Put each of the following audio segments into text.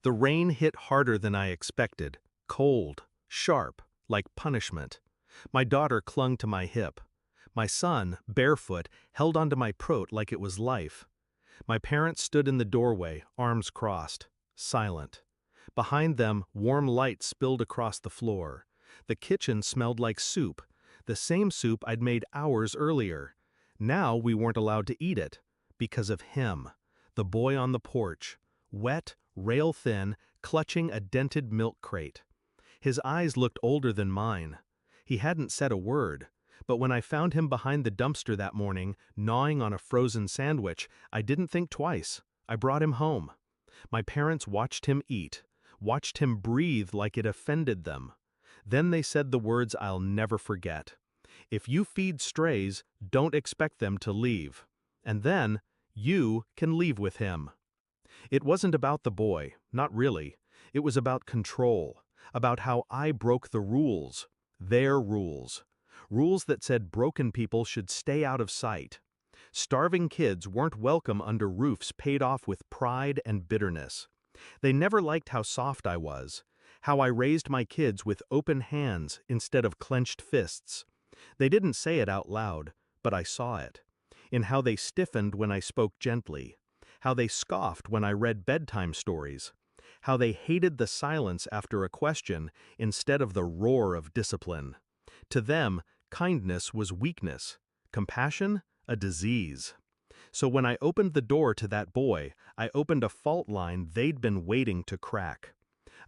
The rain hit harder than I expected, cold, sharp, like punishment. My daughter clung to my hip. My son, barefoot, held onto my prot like it was life. My parents stood in the doorway, arms crossed, silent. Behind them, warm light spilled across the floor. The kitchen smelled like soup, the same soup I'd made hours earlier. Now we weren't allowed to eat it, because of him, the boy on the porch, wet, rail-thin, clutching a dented milk crate. His eyes looked older than mine. He hadn't said a word, but when I found him behind the dumpster that morning, gnawing on a frozen sandwich, I didn't think twice. I brought him home. My parents watched him eat, watched him breathe like it offended them. Then they said the words I'll never forget. If you feed strays, don't expect them to leave. And then, you can leave with him. It wasn't about the boy, not really. It was about control, about how I broke the rules, their rules. Rules that said broken people should stay out of sight. Starving kids weren't welcome under roofs paid off with pride and bitterness. They never liked how soft I was, how I raised my kids with open hands instead of clenched fists. They didn't say it out loud, but I saw it. In how they stiffened when I spoke gently, how they scoffed when I read bedtime stories, how they hated the silence after a question instead of the roar of discipline. To them, kindness was weakness, compassion, a disease. So when I opened the door to that boy, I opened a fault line they'd been waiting to crack.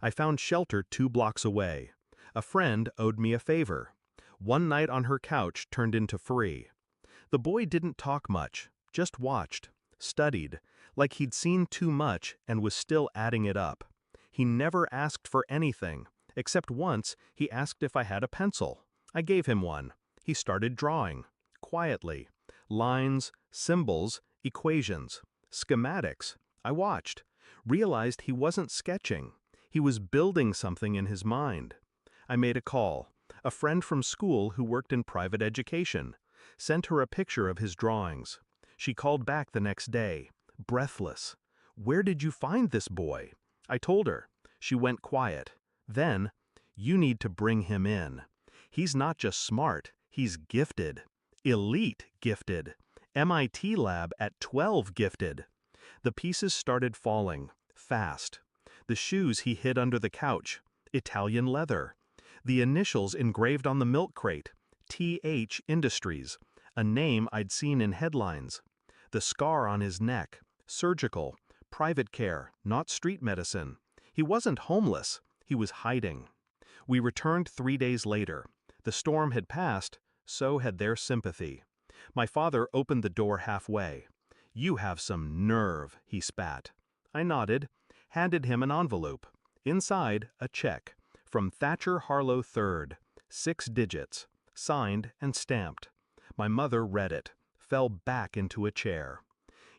I found shelter 2 blocks away. A friend owed me a favor. One night on her couch turned into free. The boy didn't talk much, just watched, studied, like he'd seen too much and was still adding it up. He never asked for anything, except once he asked if I had a pencil. I gave him one. He started drawing, quietly. Lines, symbols, equations, schematics. I watched, realized he wasn't sketching. He was building something in his mind. I made a call. A friend from school who worked in private education. Sent her a picture of his drawings. She called back the next day, breathless. "Where did you find this boy?" I told her. She went quiet. Then, "You need to bring him in. He's not just smart, he's gifted. Elite gifted. MIT lab at 12 gifted." The pieces started falling, fast. The shoes he hid under the couch, Italian leather. The initials engraved on the milk crate, TH Industries, a name I'd seen in headlines. The scar on his neck, surgical, private care, not street medicine. He wasn't homeless, he was hiding. We returned 3 days later. The storm had passed, so had their sympathy. My father opened the door halfway. "You have some nerve," he spat. I nodded, handed him an envelope. Inside, a check. From Thatcher Harlow III, 6 digits, signed and stamped. My mother read it, fell back into a chair.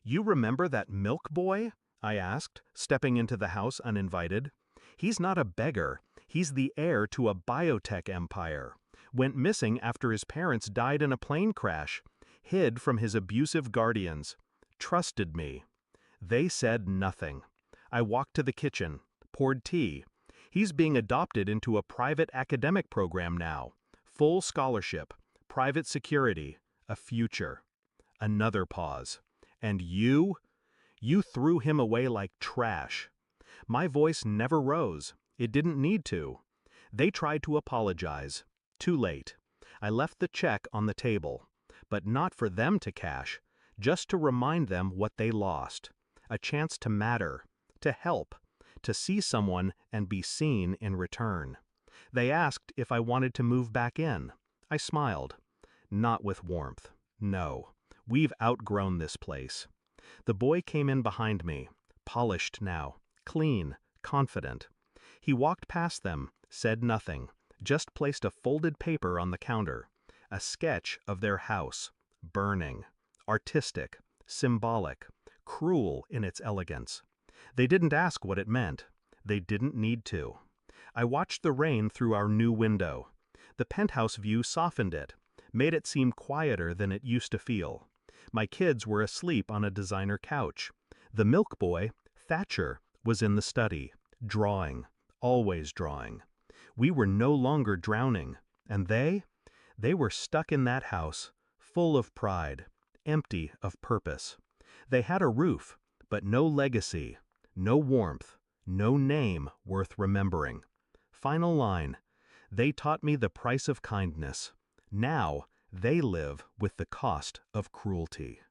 "You remember that Milkboy?" I asked, stepping into the house uninvited. "He's not a beggar, he's the heir to a biotech empire. Went missing after his parents died in a plane crash, hid from his abusive guardians. Trusted me." They said nothing. I walked to the kitchen, poured tea. He's being adopted into a private academic program now. Full scholarship, private security, a future. Another pause. "And you? You threw him away like trash." My voice never rose. It didn't need to. They tried to apologize. Too late. I left the check on the table. But not for them to cash, just to remind them what they lost. A chance to matter, to help, to see someone and be seen in return. They asked if I wanted to move back in. I smiled. Not with warmth. No. We've outgrown this place. The boy came in behind me, polished now, clean, confident. He walked past them, said nothing, just placed a folded paper on the counter. A sketch of their house, burning, artistic, symbolic, cruel in its elegance. They didn't ask what it meant. They didn't need to. I watched the rain through our new window. The penthouse view softened it, made it seem quieter than it used to feel. My kids were asleep on a designer couch. The milk boy, Thatcher, was in the study, Drawing, always drawing. We were no longer drowning, and they were stuck in that house, full of pride, empty of purpose. They had a roof, but no legacy, no warmth, no name worth remembering. Final line. They taught me the price of kindness. Now they live with the cost of cruelty.